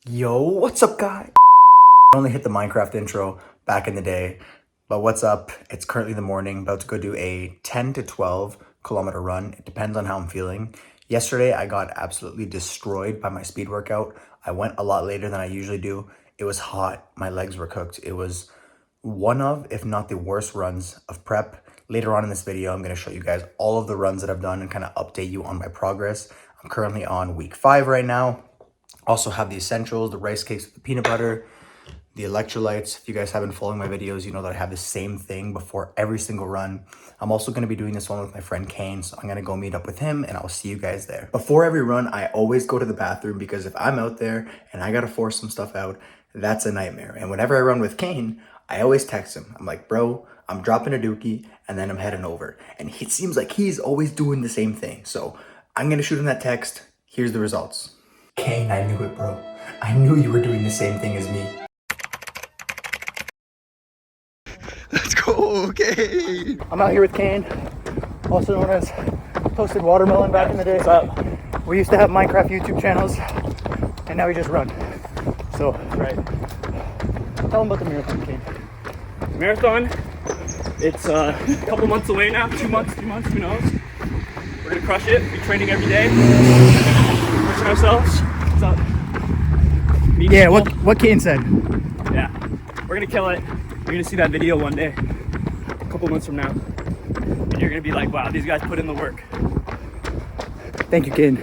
Yo, what's up, guy? I only hit the Minecraft intro back in the day, but what's up? It's currently the morning, about to go do a 10 to 12 kilometer run. It depends on how I'm feeling. Yesterday, I got absolutely destroyed by my speed workout. I went a lot later than I usually do. It was hot. My legs were cooked. It was one of, if not the worst runs of prep. Later on in this video, I'm going to show you guys all of the runs that I've done and kind of update you on my progress. I'm currently on week 5 right now. Also have the essentials, the rice cakes with the peanut butter, the electrolytes. If you guys haven't followed my videos, you know that I have the same thing before every single run. I'm also going to be doing this one with my friend Kaine, so I'm going to go meet up with him and I'll see you guys there. Before every run, I always go to the bathroom because if I'm out there and I got to force some stuff out, that's a nightmare. And whenever I run with Kaine, I always text him. I'm like, bro, I'm dropping a dookie and then I'm heading over. And it seems like he's always doing the same thing. So I'm going to shoot him that text. Here's the results. Kaine, I knew it, bro. I knew you were doing the same thing as me. Let's go, okay. I'm out here with Kaine, also known as Toasted Watermelon back in the day. What's up? We used to have Minecraft YouTube channels, and now we just run. So, Right. tell them about the marathon, Kaine. Marathon, it's a couple months away now, 2 months, who knows? We're gonna crush it, be training every day, pushing ourselves. What's up? Meeting Yeah, people. what Kaine said. Yeah, we're gonna kill it. You're gonna see that video one day, a couple months from now, and you're gonna be like, wow, these guys put in the work. Thank you, Kaine.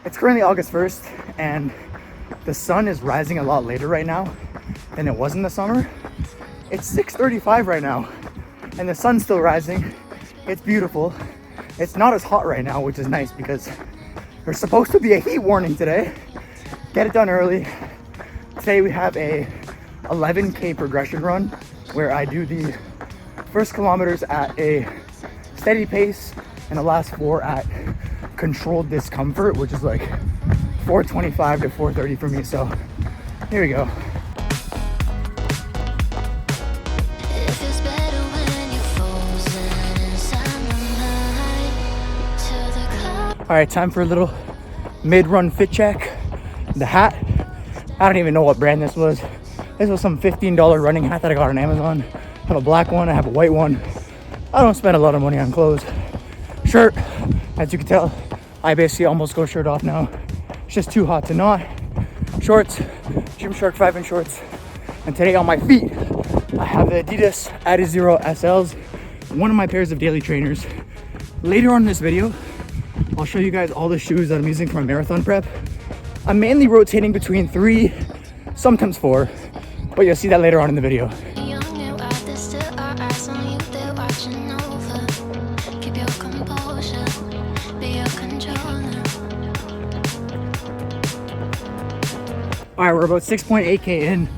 It's currently August 1st, and the sun is rising a lot later right now than it was in the summer. It's 6:35 right now, and the sun's still rising. It's beautiful. It's not as hot right now, which is nice because there's supposed to be a heat warning today. Get it done early. Today we have a 11K progression run where I do the first kilometers at a steady pace and the last 4 at controlled discomfort, which is like 425 to 430 for me. So here we go. All right, time for a little mid-run fit check. The hat, I don't even know what brand this was. This was some $15 running hat that I got on Amazon. I have a black one, I have a white one. I don't spend a lot of money on clothes. Shirt, as you can tell, I basically almost go shirt off now. It's just too hot to not. Shorts, Gymshark 5-inch shorts. And today on my feet, I have the Adidas Adizero SLs, one of my pairs of daily trainers. Later on in this video, I'll show you guys all the shoes that I'm using for my marathon prep. I'm mainly rotating between 3, sometimes 4, but you'll see that later on in the video. All right, we're about 6.8K in.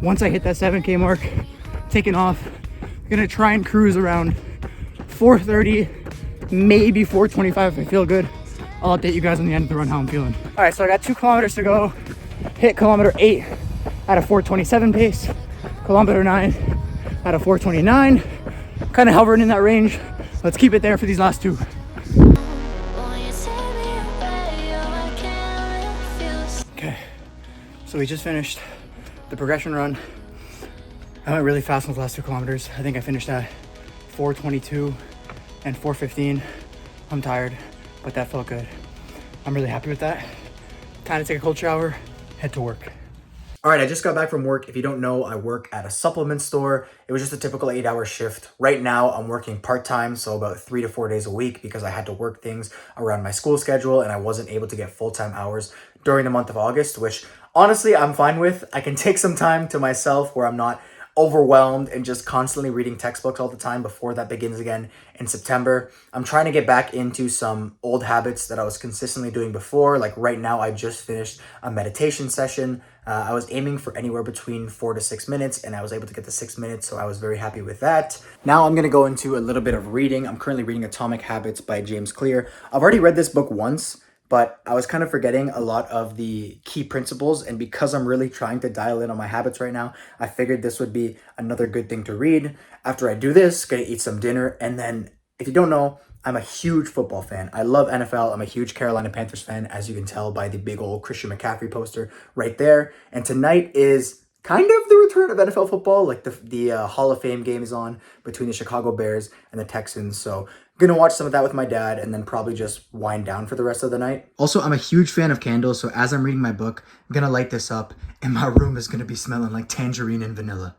Once I hit that 7K mark, taking off, I'm gonna try and cruise around 430, maybe 425 if I feel good. I'll update you guys on the end of the run how I'm feeling. All right, so I got 2 kilometers to go. Hit kilometer 8 at a 427 pace, kilometer 9 at a 429. Kind of hovering in that range. Let's keep it there for these last 2. Okay, so we just finished the progression run. I went really fast on the last 2 kilometers. I think I finished at 422 and 415. I'm tired, but that felt good. I'm really happy with that. Time to take a cold shower, head to work. All right, I just got back from work. If you don't know, I work at a supplement store. It was just a typical 8-hour shift. Right now, I'm working part-time, so about 3 to 4 days a week because I had to work things around my school schedule and I wasn't able to get full-time hours during the month of August, which honestly, I'm fine with. I can take some time to myself where I'm not overwhelmed and just constantly reading textbooks all the time before that begins again in September. I'm trying to get back into some old habits that I was consistently doing before. Like right now, I just finished a meditation session. I was aiming for anywhere between 4 to 6 minutes and I was able to get to 6 minutes. So I was very happy with that. Now I'm going to go into a little bit of reading. I'm currently reading Atomic Habits by James Clear. I've already read this book once, but I was kind of forgetting a lot of the key principles. And because I'm really trying to dial in on my habits right now, I figured this would be another good thing to read. After I do this, gonna eat some dinner and then If you don't know, I'm a huge football fan. I love NFL. I'm a huge Carolina Panthers fan, as you can tell by the big old Christian McCaffrey poster right there. And tonight is kind of the return of NFL football. Like the Hall of Fame game is on between the Chicago Bears and the Texans. So I'm gonna watch some of that with my dad and then probably just wind down for the rest of the night. Also, I'm a huge fan of candles. So as I'm reading my book, I'm gonna light this up and my room is gonna be smelling like tangerine and vanilla.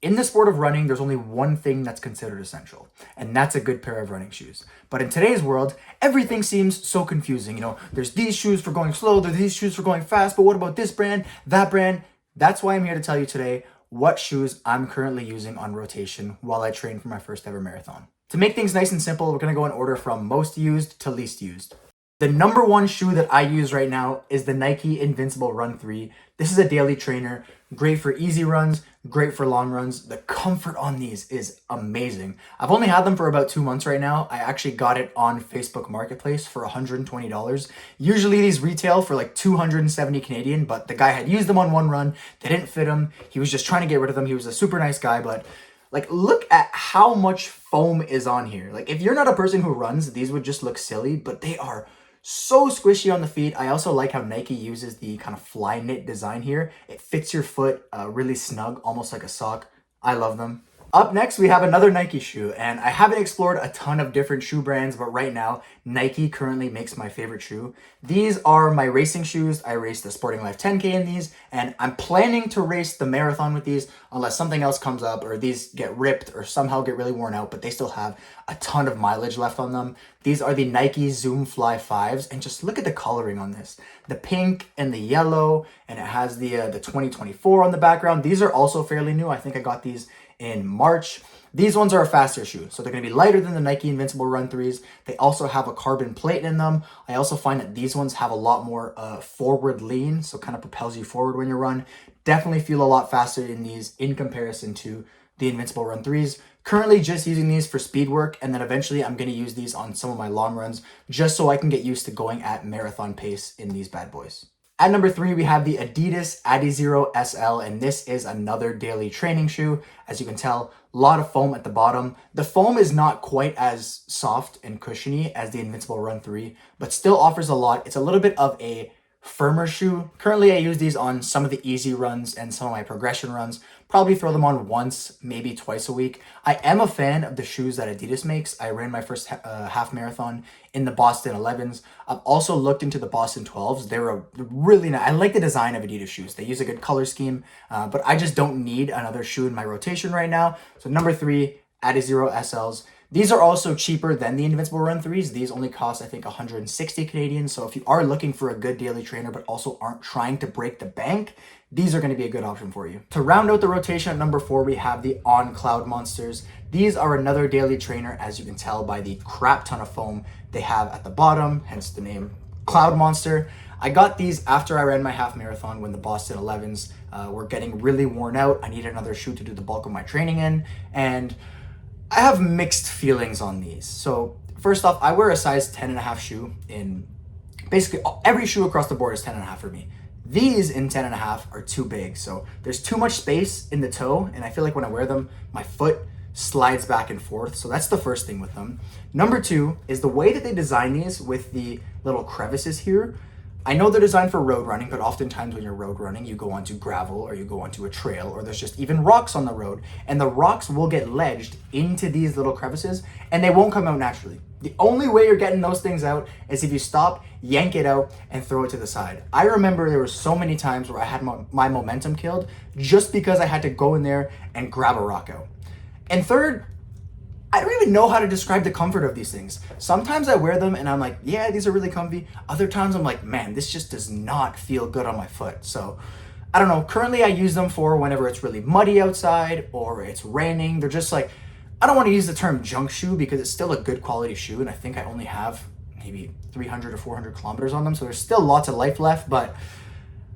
In the sport of running, there's only one thing that's considered essential, and that's a good pair of running shoes. But in today's world, everything seems so confusing. You know, there's these shoes for going slow, there's these shoes for going fast, but what about this brand, that brand? That's why I'm here to tell you today what shoes I'm currently using on rotation while I train for my first ever marathon. To make things nice and simple, we're gonna go in order from most used to least used. The number one shoe that I use right now is the Nike Invincible Run 3. This is a daily trainer, great for easy runs, great for long runs. The comfort on these is amazing. I've only had them for about 2 months right now. I actually got it on Facebook Marketplace for $120. Usually these retail for like 270 Canadian, but the guy had used them on one run. They didn't fit him. He was just trying to get rid of them. He was a super nice guy, but like, look at how much foam is on here. Like, if you're not a person who runs, these would just look silly, but they are so squishy on the feet. I also like how Nike uses the kind of fly knit design here. It fits your foot really snug, almost like a sock. I love them. Up next, we have another Nike shoe, and I haven't explored a ton of different shoe brands, but right now, Nike currently makes my favorite shoe. These are my racing shoes. I raced the Sporting Life 10K in these, and I'm planning to race the marathon with these unless something else comes up or these get ripped or somehow get really worn out, but they still have a ton of mileage left on them. These are the Nike Zoom Fly 5s, and just look at the coloring on this. The pink and the yellow, and it has the 2024 on the background. These are also fairly new. I think I got these in March. These ones are a faster shoe, so they're going to be lighter than the Nike Invincible Run 3s. They also have a carbon plate in them. I also find that these ones have a lot more forward lean, so kind of propels you forward when you run. Definitely feel a lot faster in these in comparison to the Invincible Run 3s. Currently just using these for speed work, and then eventually I'm going to use these on some of my long runs just so I can get used to going at marathon pace in these bad boys. At number 3, we have the Adidas Adizero SL, and this is another daily training shoe. As you can tell, a lot of foam at the bottom. The foam is not quite as soft and cushiony as the Invincible Run 3, but still offers a lot. It's a little bit of a firmer shoe. Currently, I use these on some of the easy runs and some of my progression runs. Probably throw them on once, maybe twice a week. I am a fan of the shoes that Adidas makes. I ran my first half marathon in the Boston 11s. I've also looked into the Boston 12s. They're a really nice. I like the design of Adidas shoes. They use a good color scheme, but I just don't need another shoe in my rotation right now. So number 3, Adizero SLs. These are also cheaper than the Invincible Run 3s. These only cost, I think, 160 Canadian. So if you are looking for a good daily trainer, but also aren't trying to break the bank, these are going to be a good option for you. To round out the rotation at number 4, we have the On Cloud Monsters. These are another daily trainer, as you can tell by the crap ton of foam they have at the bottom, hence the name Cloud Monster. I got these after I ran my half marathon when the Boston 11s were getting really worn out. I needed another shoe to do the bulk of my training in, and I have mixed feelings on these. So first off, I wear a size 10.5 shoe in basically every shoe across the board is 10.5 for me. These in 10.5 are too big. So there's too much space in the toe. And I feel like when I wear them, my foot slides back and forth. So that's the first thing with them. Number 2 is the way that they design these with the little crevices here. I know they're designed for road running, but oftentimes when you're road running, you go onto gravel or you go onto a trail, or there's just even rocks on the road, and the rocks will get ledged into these little crevices and they won't come out naturally. The only way you're getting those things out is if you stop, yank it out, and throw it to the side. I remember there were so many times where I had my momentum killed just because I had to go in there and grab a rock out. And third, I don't even know how to describe the comfort of these things. Sometimes I wear them and I'm like, yeah, these are really comfy. Other times I'm like, man, this just does not feel good on my foot. So I don't know. Currently I use them for whenever it's really muddy outside or it's raining. They're just like, I don't want to use the term junk shoe because it's still a good quality shoe. And I think I only have maybe 300 or 400 kilometers on them. So there's still lots of life left, but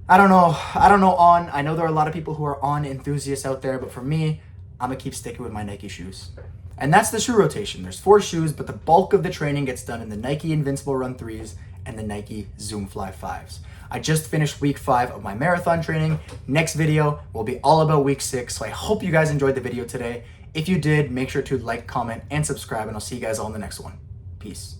I don't know. I know there are a lot of people who are On enthusiasts out there, but for me, I'm gonna keep sticking with my Nike shoes. And that's the shoe rotation. There's 4 shoes, but the bulk of the training gets done in the Nike Invincible Run 3s and the Nike Zoom Fly 5s. I just finished week 5 of my marathon training. Next video will be all about week 6. So I hope you guys enjoyed the video today. If you did, make sure to like, comment, and subscribe, and I'll see you guys all in the next one. Peace.